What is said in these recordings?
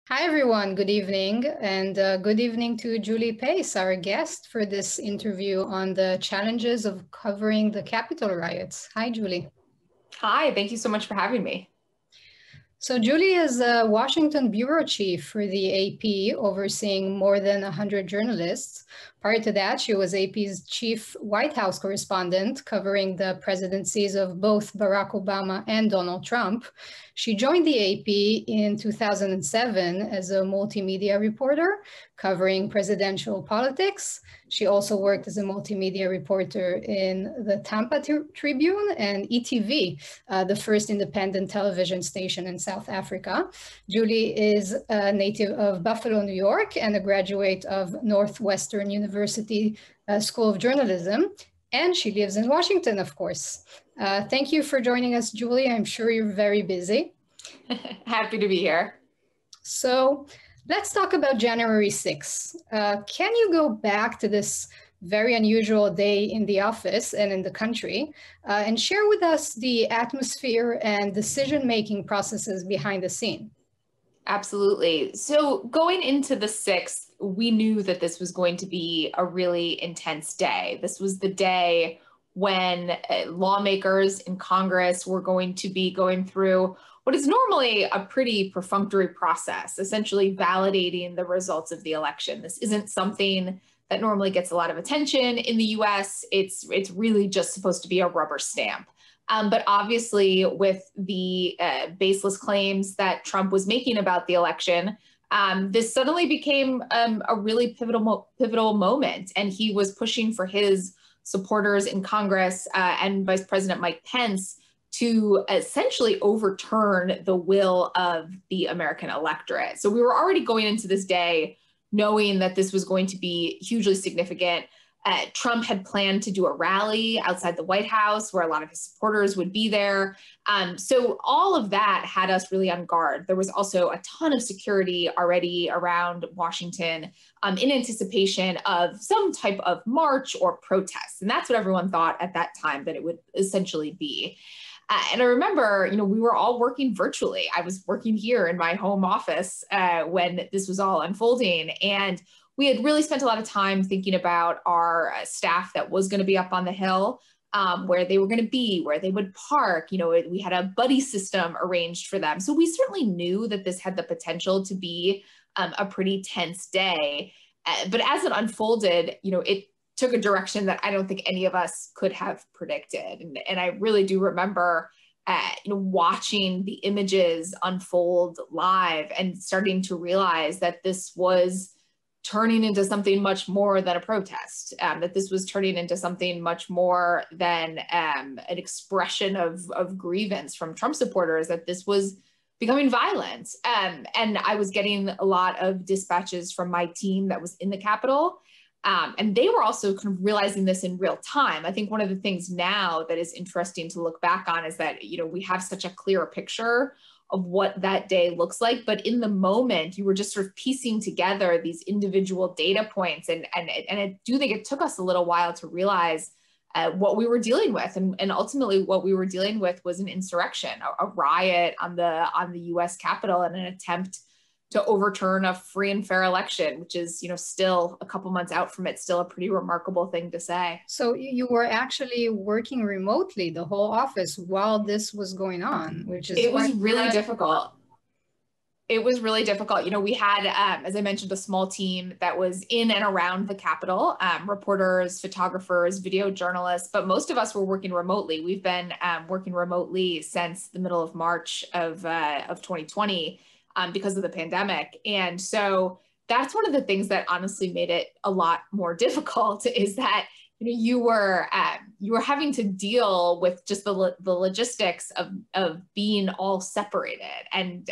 Hi, everyone. Good evening. And good evening to Julie Pace, our guest for this interview on the challenges of covering the Capitol riots. Hi, Julie. Hi, thank you so much for having me. So Julie is a Washington bureau chief for the AP, overseeing more than 100 journalists. Prior to that, she was AP's chief White House correspondent, covering the presidencies of both Barack Obama and Donald Trump. She joined the AP in 2007 as a multimedia reporter, covering presidential politics. She also worked as a multimedia reporter in the Tampa Tribune and ETV, the first independent television station in South Africa. Julie is a native of Buffalo, New York, and a graduate of Northwestern University School of Journalism. And she lives in Washington, of course. Thank you for joining us, Julie. I'm sure you're very busy. Happy to be here. So let's talk about January 6th. Can you go back to this very unusual day in the office and in the country, and share with us the atmosphere and decision-making processes behind the scene? Absolutely. So going into the 6th, we knew that this was going to be a really intense day. This was the day when lawmakers in Congress were going to be going through what is normally a pretty perfunctory process, essentially validating the results of the election. This isn't something that normally gets a lot of attention in the US. It's really just supposed to be a rubber stamp. But obviously, with the baseless claims that Trump was making about the election, this suddenly became a really pivotal moment. And he was pushing for his supporters in Congress and Vice President Mike Pence to essentially overturn the will of the American electorate. So we were already going into this day knowing that this was going to be hugely significant. Trump had planned to do a rally outside the White House where a lot of his supporters would be there. So all of that had us really on guard. There was also a ton of security already around Washington in anticipation of some type of march or protest. And that's what everyone thought at that time that it would essentially be. And I remember, we were all working virtually. I was working here in my home office when this was all unfolding. And we had really spent a lot of time thinking about our staff that was going to be up on the Hill, where they were going to be, where they would park. We had a buddy system arranged for them. So we certainly knew that this had the potential to be a pretty tense day. But as it unfolded, it took a direction that I don't think any of us could have predicted. And I really do remember watching the images unfold live and starting to realize that this was turning into something much more than a protest, that this was turning into something much more than an expression of grievance from Trump supporters, that this was becoming violent. And I was getting a lot of dispatches from my team that was in the Capitol. And they were also kind of realizing this in real time. I think one of the things now that is interesting to look back on is that, we have such a clear picture of what that day looks like. But in the moment, you were just sort of piecing together these individual data points. And I do think it took us a little while to realize what we were dealing with. And ultimately, what we were dealing with was an insurrection, a riot on the US Capitol, and an attempt to overturn a free and fair election, which is, still a couple months out from it, still a pretty remarkable thing to say. So you were actually working remotely, the whole office, while this was going on, which is— It was really difficult. It was really difficult. We had, as I mentioned, a small team that was in and around the Capitol, reporters, photographers, video journalists, but most of us were working remotely. We've been working remotely since the middle of March of 2020. Because of the pandemic. And so that's one of the things that honestly made it a lot more difficult, is that you were having to deal with just the logistics of being all separated. And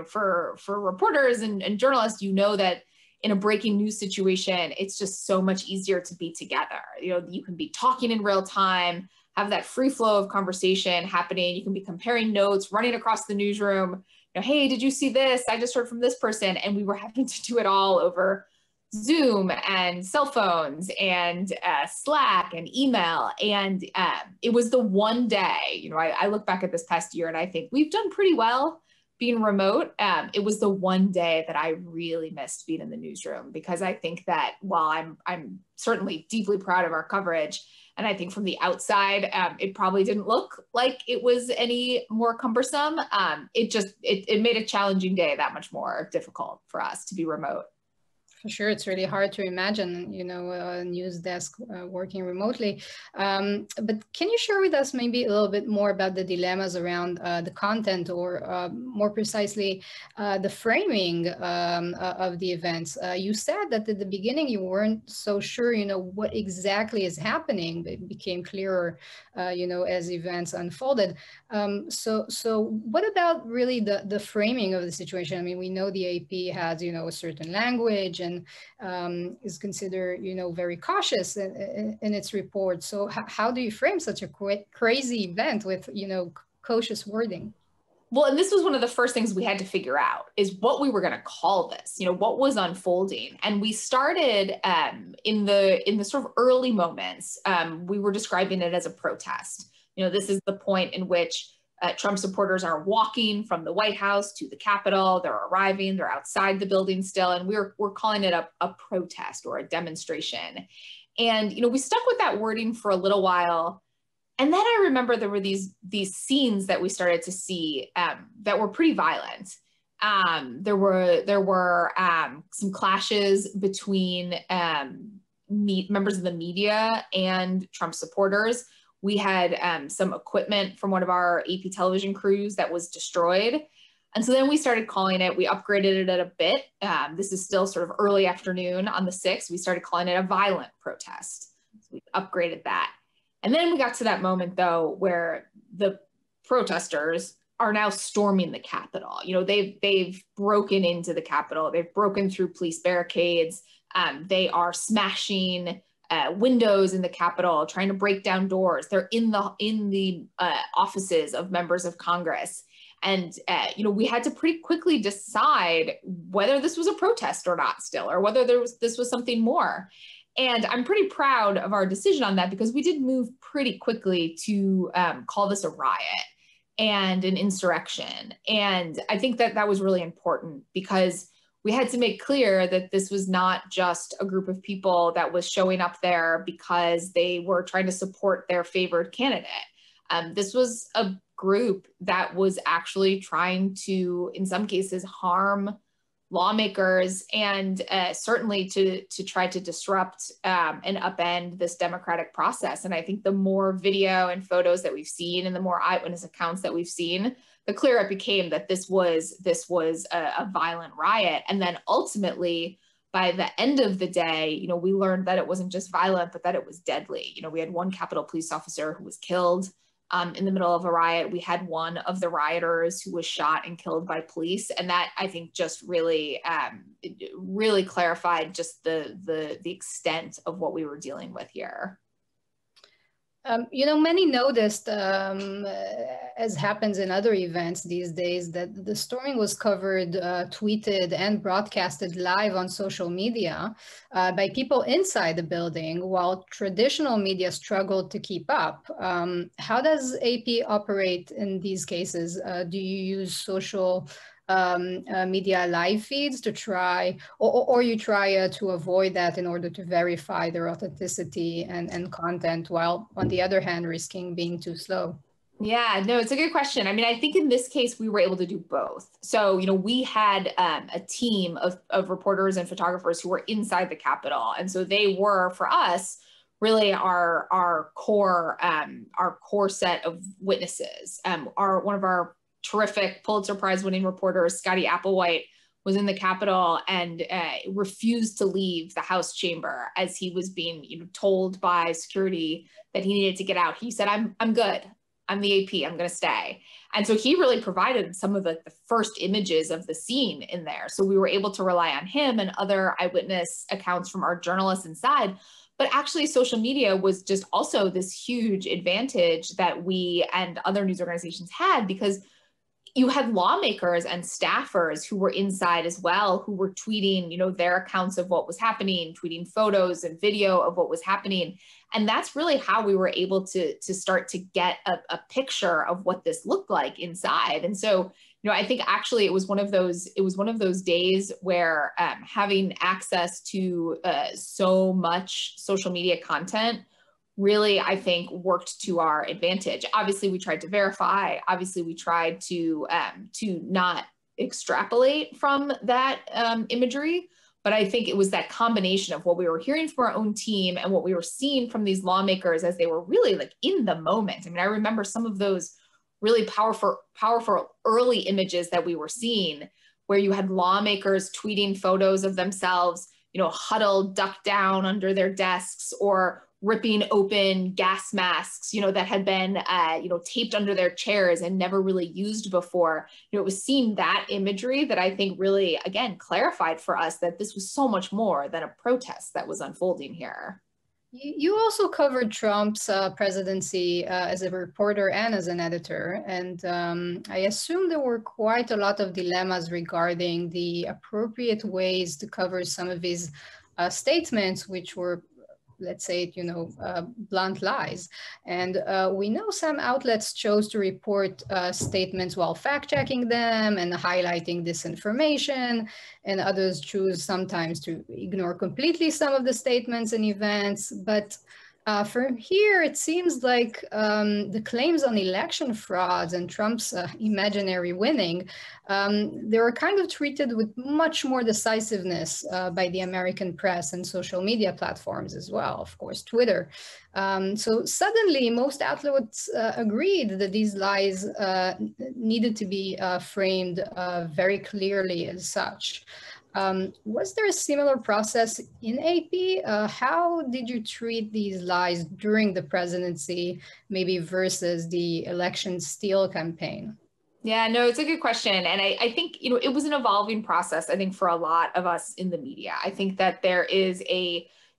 for reporters and journalists, that in a breaking news situation, it's just so much easier to be together. You can be talking in real time, have that free flow of conversation happening. You can be comparing notes, running across the newsroom. Hey, did you see this? I just heard from this person. And we were having to do it all over Zoom and cell phones and Slack and email. And it was the one day, I look back at this past year and I think we've done pretty well being remote, it was the one day that I really missed being in the newsroom, because I think that while I'm certainly deeply proud of our coverage, and I think from the outside, it probably didn't look like it was any more cumbersome. It made a challenging day that much more difficult for us to be remote. For sure, it's really hard to imagine, a news desk working remotely. But can you share with us maybe a little bit more about the dilemmas around the content, or more precisely, the framing of the events? You said that at the beginning you weren't so sure, what exactly is happening, but it became clearer, as events unfolded. So what about really the framing of the situation? I mean, we know the AP has, a certain language, and is considered, very cautious in its report. So how do you frame such a crazy event with, cautious wording? Well, and this was one of the first things we had to figure out, is what we were going to call this, what was unfolding. And we started in the sort of early moments, we were describing it as a protest. This is the point in which Trump supporters are walking from the White House to the Capitol. They're arriving, they're outside the building still, and we're calling it a protest or a demonstration. And, we stuck with that wording for a little while. And then I remember there were these scenes that we started to see that were pretty violent. There were some clashes between members of the media and Trump supporters. We had some equipment from one of our AP television crews that was destroyed. And so then we started calling it, we upgraded it a bit. This is still sort of early afternoon on the 6th. We started calling it a violent protest. So we upgraded that. And then we got to that moment, though, where the protesters are now storming the Capitol. They've broken into the Capitol. They've broken through police barricades. They are smashing windows in the Capitol, trying to break down doors. They're in the offices of members of Congress. And, we had to pretty quickly decide whether this was a protest or not still, or whether this was something more. And I'm pretty proud of our decision on that, because we did move pretty quickly to call this a riot and an insurrection. And I think that was really important, because we had to make clear that this was not just a group of people that was showing up there because they were trying to support their favored candidate. This was a group that was actually trying to, in some cases, harm lawmakers, and certainly to try to disrupt and upend this democratic process. And I think the more video and photos that we've seen, and the more eyewitness accounts that we've seen, the clearer it became that this was a violent riot. And then ultimately, by the end of the day, we learned that it wasn't just violent, but that it was deadly. We had one Capitol police officer who was killed in the middle of a riot. We had one of the rioters who was shot and killed by police. And that, I think, just really clarified just the extent of what we were dealing with here. Many noticed, as happens in other events these days, that the storming was covered, tweeted, and broadcasted live on social media by people inside the building, while traditional media struggled to keep up. How does AP operate in these cases? Do you use social media live feeds to try, or you try to avoid that in order to verify their authenticity and content, while on the other hand risking being too slow? Yeah, no, it's a good question. I mean, I think in this case, we were able to do both. So, we had a team of reporters and photographers who were inside the Capitol. And so they were, for us, really our core set of witnesses. One of our terrific Pulitzer Prize winning reporters, Scotty Applewhite, was in the Capitol and refused to leave the House chamber as he was being told by security that he needed to get out. He said, I'm good. I'm the AP, I'm gonna stay. And so he really provided some of the first images of the scene in there. So we were able to rely on him and other eyewitness accounts from our journalists inside. But actually, social media was just also this huge advantage that we and other news organizations had, because you had lawmakers and staffers who were inside as well, who were tweeting, their accounts of what was happening, tweeting photos and video of what was happening. And that's really how we were able to start to get a picture of what this looked like inside. And so, I think actually it was one of those days where having access to so much social media content really, I think, worked to our advantage. Obviously, we tried to verify. Obviously, we tried to not extrapolate from that imagery. But I think it was that combination of what we were hearing from our own team and what we were seeing from these lawmakers as they were really like in the moment. I mean, I remember some of those really powerful early images that we were seeing, where you had lawmakers tweeting photos of themselves, huddled, ducked down under their desks, or ripping open gas masks, that had been, taped under their chairs and never really used before. It was seeing that imagery that I think really, again, clarified for us that this was so much more than a protest that was unfolding here. You also covered Trump's presidency as a reporter and as an editor. And I assume there were quite a lot of dilemmas regarding the appropriate ways to cover some of his statements, which were, let's say, blunt lies. And we know some outlets chose to report statements while fact-checking them and highlighting disinformation, and others choose sometimes to ignore completely some of the statements and events. But from here, it seems like the claims on election frauds and Trump's imaginary winning, they were kind of treated with much more decisiveness by the American press and social media platforms as well, of course, Twitter. So suddenly, most outlets agreed that these lies needed to be framed very clearly as such. Was there a similar process in AP? How did you treat these lies during the presidency, maybe versus the election steal campaign? Yeah, no, it's a good question. And I think, it was an evolving process, I think, for a lot of us in the media. I think that there is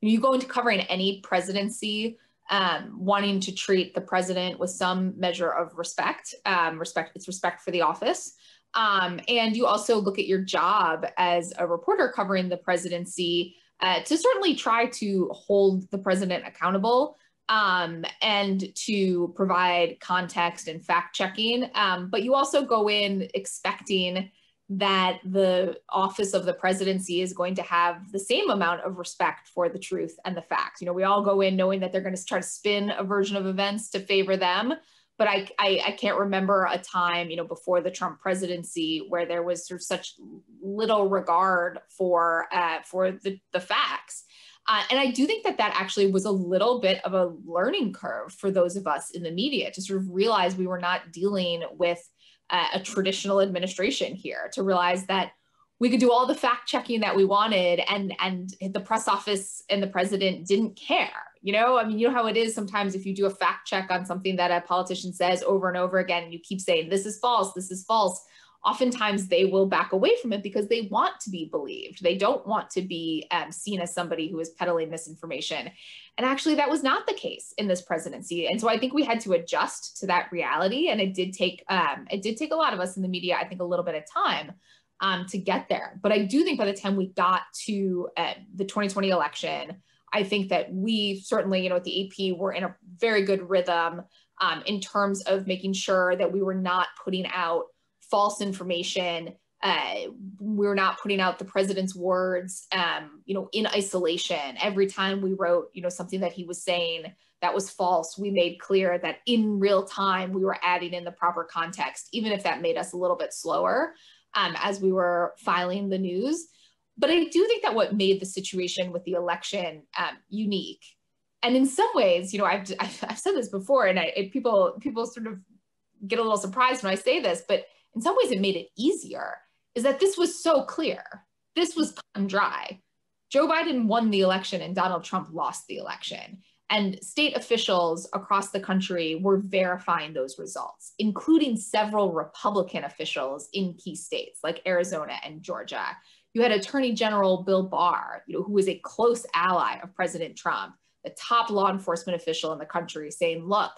you go into covering any presidency, wanting to treat the president with some measure of respect. It's respect for the office. And you also look at your job as a reporter covering the presidency to certainly try to hold the president accountable and to provide context and fact checking. But you also go in expecting that the office of the presidency is going to have the same amount of respect for the truth and the facts. We all go in knowing that they're going to try to spin a version of events to favor them. But I can't remember a time, before the Trump presidency where there was sort of such little regard for the facts. And I do think that actually was a little bit of a learning curve for those of us in the media to sort of realize we were not dealing with a traditional administration here, to realize that we could do all the fact checking that we wanted and the press office and the president didn't care. You know how it is sometimes if you do a fact check on something that a politician says over and over again, and you keep saying, this is false, oftentimes they will back away from it because they want to be believed. They don't want to be seen as somebody who is peddling misinformation. And actually that was not the case in this presidency. And so I think we had to adjust to that reality. And it did take a lot of us in the media, I think, a little bit of time to get there. But I do think by the time we got to the 2020 election, I think that we certainly, at the AP, were in a very good rhythm in terms of making sure that we were not putting out false information. We were not putting out the president's words, in isolation. Every time we wrote, something that he was saying that was false, we made clear that in real time, we were adding in the proper context, even if that made us a little bit slower as we were filing the news. But I do think that what made the situation with the election unique, and in some ways, I've said this before, and people sort of get a little surprised when I say this, but in some ways it made it easier, is that this was so clear. This was cut and dry. Joe Biden won the election and Donald Trump lost the election. And state officials across the country were verifying those results, including several Republican officials in key states like Arizona and Georgia. You had Attorney General Bill Barr, who was a close ally of President Trump, the top law enforcement official in the country, saying, look,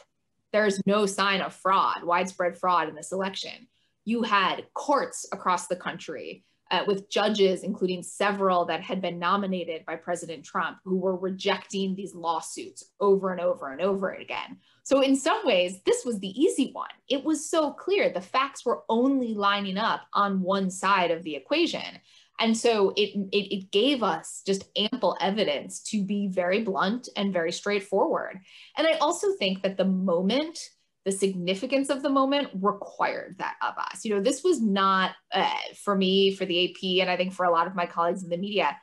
there's no sign of fraud, widespread fraud in this election. You had courts across the country with judges, including several that had been nominated by President Trump, who were rejecting these lawsuits over and over and over again. So in some ways, this was the easy one. It was so clear. The facts were only lining up on one side of the equation. And so it gave us just ample evidence to be very blunt and very straightforward. And I also think that the significance of the moment required that of us. You know, this was not, for me, for the AP, and I think for a lot of my colleagues in the media,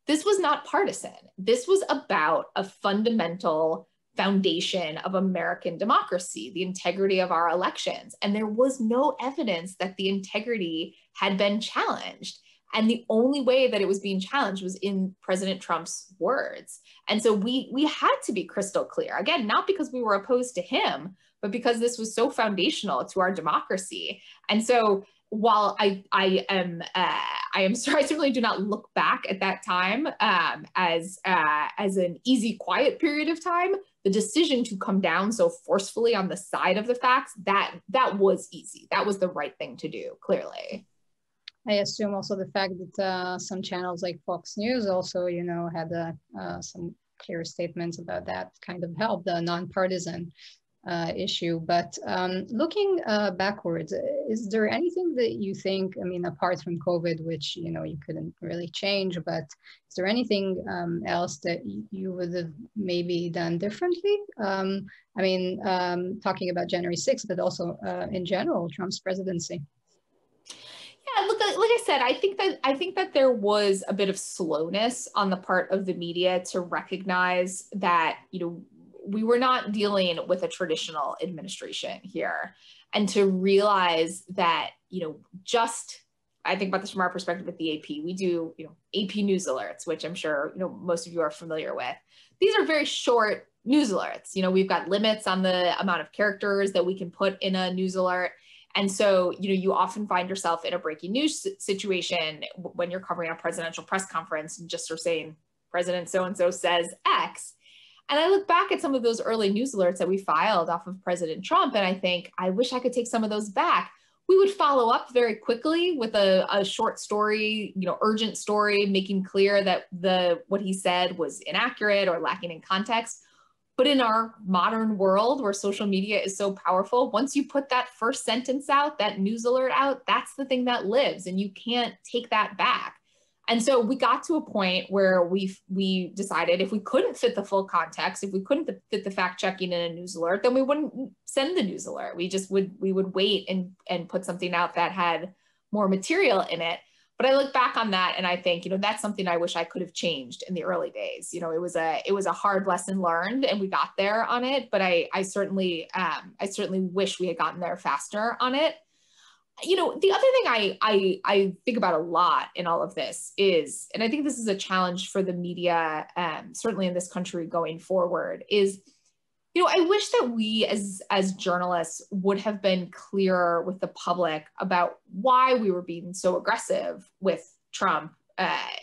this was not partisan. This was about a fundamental foundation of American democracy, the integrity of our elections. And there was no evidence that the integrity had been challenged. And the only way that it was being challenged was in President Trump's words. And so we had to be crystal clear. Again, not because we were opposed to him, but because this was so foundational to our democracy. And so while I certainly do not look back at that time as an easy, quiet period of time, the decision to come down so forcefully on the side of the facts, that was easy. That was the right thing to do, clearly. I assume also the fact that some channels like Fox News also, you know, had some clear statements about that kind of helped the nonpartisan issue. But looking backwards, is there anything that you think, I mean, apart from COVID, which, you know, you couldn't really change, but is there anything else that you would have maybe done differently? I mean, talking about January 6th, but also in general, Trump's presidency. Yeah, look, like I said, I think that there was a bit of slowness on the part of the media to recognize that, you know, we were not dealing with a traditional administration here, and to realize that, you know, I think about this from our perspective at the AP. We do, you know, AP news alerts, which I'm sure, you know, most of you are familiar with. These are very short news alerts. You know, we've got limits on the amount of characters that we can put in a news alert. And so, you know, you often find yourself in a breaking news situation when you're covering a presidential press conference and just sort of saying, President so-and-so says X. And I look back at some of those early news alerts that we filed off of President Trump, and I think, I wish I could take some of those back. We would follow up very quickly with a short story, you know, urgent story, making clear that what he said was inaccurate or lacking in context. But in our modern world where social media is so powerful, once you put that first sentence out, that news alert out, that's the thing that lives, and you can't take that back. And so we got to a point where we decided if we couldn't fit the full context, if we couldn't fit the fact checking in a news alert, then we wouldn't send the news alert. We would wait and put something out that had more material in it. But I look back on that and I think, you know, that's something I wish I could have changed in the early days. You know, it was a hard lesson learned, and we got there on it. But I certainly wish we had gotten there faster on it. You know, the other thing I think about a lot in all of this is, and I think this is a challenge for the media, certainly in this country going forward, is, you know, I wish that we as journalists would have been clearer with the public about why we were being so aggressive with Trump,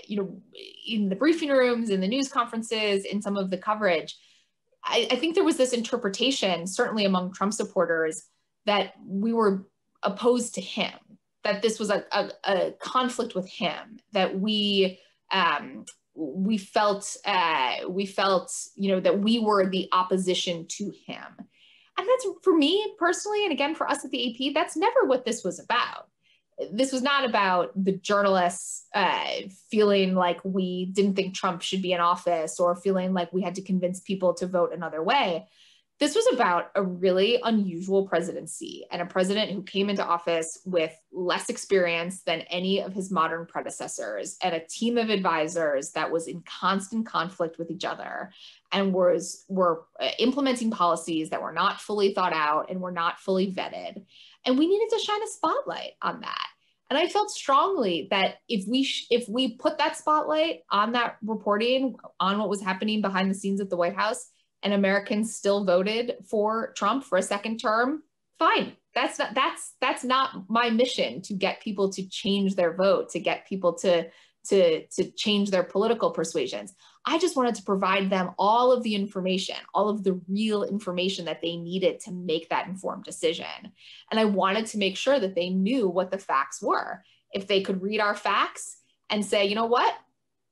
you know, in the briefing rooms, in the news conferences, in some of the coverage. I think there was this interpretation, certainly among Trump supporters, that we were opposed to him, that this was a conflict with him, that we felt, you know, that we were the opposition to him. And that's, for me personally, and again, for us at the AP, that's never what this was about. This was not about the journalists feeling like we didn't think Trump should be in office, or feeling like we had to convince people to vote another way. This was about a really unusual presidency, and a president who came into office with less experience than any of his modern predecessors, and a team of advisors that was in constant conflict with each other, and were implementing policies that were not fully thought out and were not fully vetted. And we needed to shine a spotlight on that. And I felt strongly that if we put that spotlight on that reporting on what was happening behind the scenes at the White House, and Americans still voted for Trump for a second term, fine. That's not my mission, to get people to change their vote, to get people to change their political persuasions. I just wanted to provide them all of the information, all of the real information that they needed to make that informed decision. And I wanted to make sure that they knew what the facts were. If they could read our facts and say, you know what?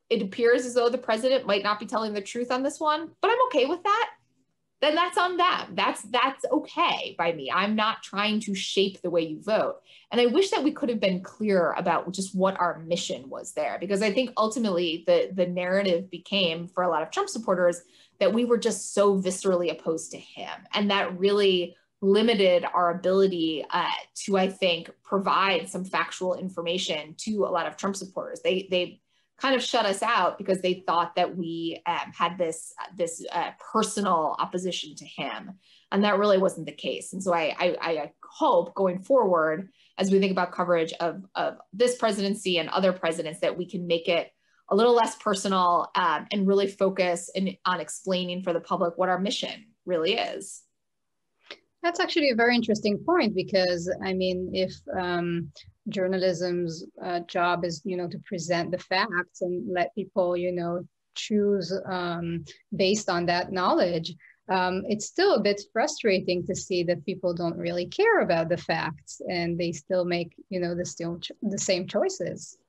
It appears as though the president might not be telling the truth on this one, but I'm okay with that. then that's on them. That's okay by me. I'm not trying to shape the way you vote. And I wish that we could have been clearer about just what our mission was there, because I think ultimately the narrative became for a lot of Trump supporters that we were just so viscerally opposed to him. And that really limited our ability to, I think, provide some factual information to a lot of Trump supporters. They kind of shut us out because they thought that we had this personal opposition to him. And that really wasn't the case. And so I hope going forward, as we think about coverage of this presidency and other presidents, that we can make it a little less personal and really focus on explaining for the public what our mission really is. That's actually a very interesting point, because I mean, if journalism's job is, to present the facts and let people, choose based on that knowledge, it's still a bit frustrating to see that people don't really care about the facts and they still make, the same choices.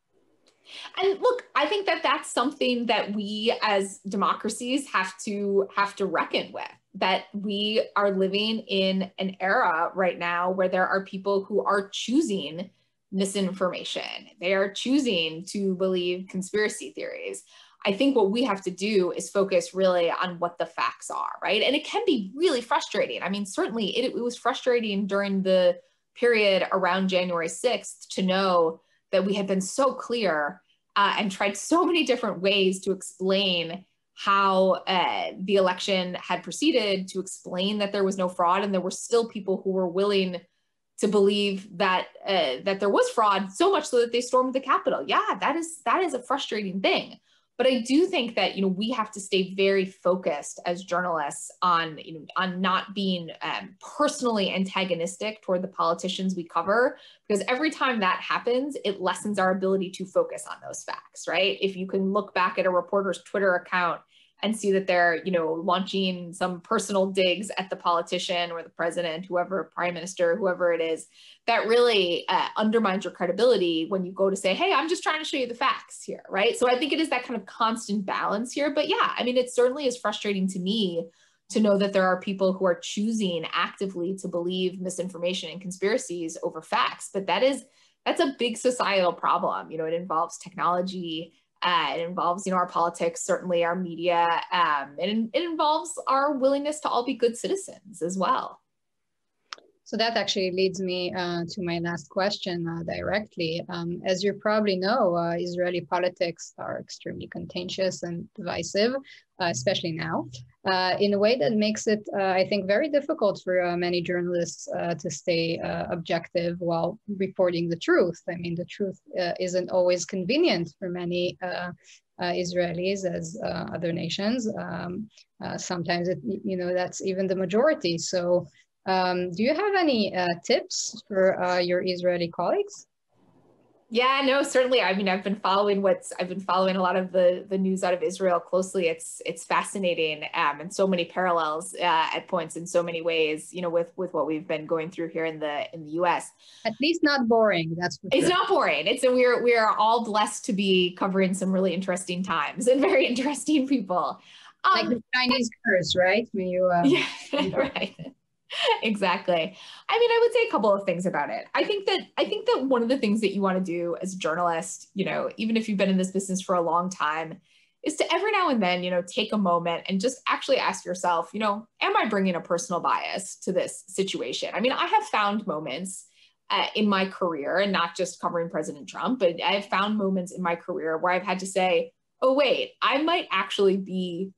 And look, I think that that's something that we as democracies have to reckon with. That we are living in an era right now where there are people who are choosing misinformation. They are choosing to believe conspiracy theories. I think what we have to do is focus really on what the facts are, right? And it can be really frustrating. I mean, certainly it was frustrating during the period around January 6th to know that we had been so clear and tried so many different ways to explain how the election had proceeded, to explain that there was no fraud, and there were still people who were willing to believe that that there was fraud, so much so that they stormed the Capitol. Yeah, that is a frustrating thing. But I do think that we have to stay very focused as journalists on on not being personally antagonistic toward the politicians we cover, because every time that happens, it lessens our ability to focus on those facts, right? If you can look back at a reporter's Twitter account and see that they're, launching some personal digs at the politician or the president, whoever, prime minister, whoever it is, that really undermines your credibility when you go to say, hey, I'm just trying to show you the facts here, right? So I think it is that kind of constant balance here. But yeah, I mean, it certainly is frustrating to me to know that there are people who are choosing actively to believe misinformation and conspiracies over facts. But that's a big societal problem. It involves technology. It involves, our politics, certainly our media, and it involves our willingness to all be good citizens as well. So that actually leads me to my last question directly. As you probably know, Israeli politics are extremely contentious and divisive, especially now, in a way that makes it, I think, very difficult for many journalists to stay objective while reporting the truth. I mean, the truth isn't always convenient for many Israelis as other nations. Sometimes, that's even the majority. So do you have any tips for your Israeli colleagues? Yeah, no, certainly. I mean, I've been following a lot of the news out of Israel closely. It's fascinating, and so many parallels at points in so many ways, with what we've been going through here in the US. At least not boring. That's for sure. It's not boring. We are all blessed to be covering some really interesting times and very interesting people. Like the Chinese curse, right? When you yeah, right. Exactly. I mean, I would say a couple of things about it. I think that one of the things that you want to do as a journalist, even if you've been in this business for a long time, is to every now and then, take a moment and just actually ask yourself, am I bringing a personal bias to this situation? I mean, I have found moments in my career, and not just covering President Trump, but I have found moments in my career where I've had to say, oh, wait, I might actually be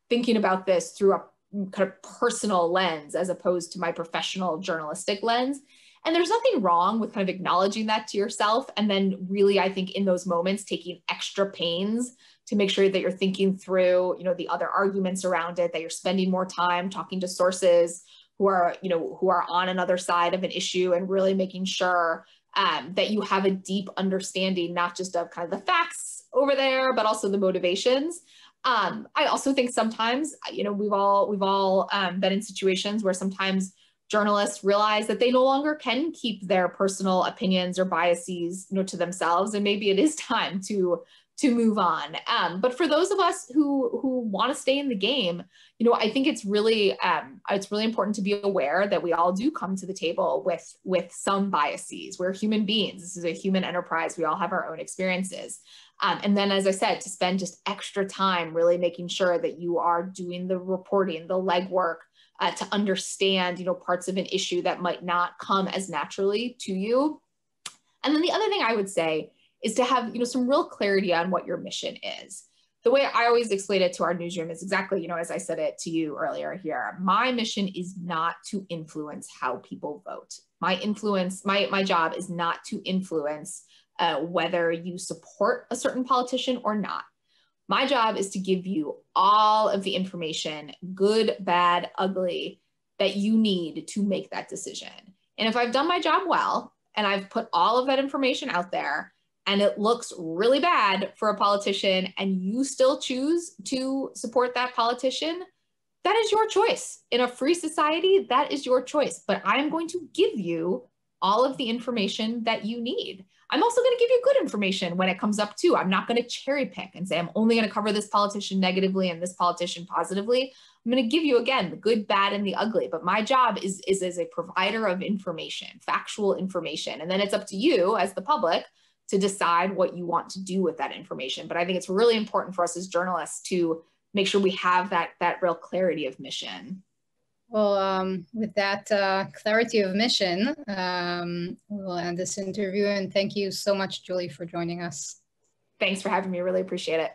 thinking about this through a kind of personal lens as opposed to my professional journalistic lens. And there's nothing wrong with kind of acknowledging that to yourself. And then really, I think in those moments, taking extra pains to make sure that you're thinking through, the other arguments around it, that you're spending more time talking to sources who are on another side of an issue, and really making sure that you have a deep understanding, not just of kind of the facts over there, but also the motivations. I also think sometimes, we've all been in situations where sometimes journalists realize that they no longer can keep their personal opinions or biases, to themselves. And maybe it is time to move on. But for those of us who want to stay in the game, you know, I think it's really important to be aware that we all do come to the table with some biases. We're human beings. This is a human enterprise. We all have our own experiences. And then, as I said, to spend just extra time really making sure that you are doing the reporting, the legwork, to understand, you know, parts of an issue that might not come as naturally to you. And then the other thing I would say is to have, you know, some real clarity on what your mission is. The way I always explain it to our newsroom is exactly, you know, as I said it to you earlier here, my mission is not to influence how people vote. My job is not to influence whether you support a certain politician or not. My job is to give you all of the information, good, bad, ugly, that you need to make that decision. And if I've done my job well, and I've put all of that information out there, and it looks really bad for a politician, and you still choose to support that politician, that is your choice. In a free society, that is your choice. But I am going to give you all of the information that you need. I'm also going to give you good information when it comes up too. I'm not going to cherry pick and say, I'm only going to cover this politician negatively and this politician positively. I'm going to give you, again, the good, bad, and the ugly. But my job is as a provider of information, factual information. And then it's up to you as the public to decide what you want to do with that information. But I think it's really important for us as journalists to make sure we have that real clarity of mission. Well, with that clarity of mission, we'll end this interview. And thank you so much, Julie, for joining us. Thanks for having me. Really appreciate it.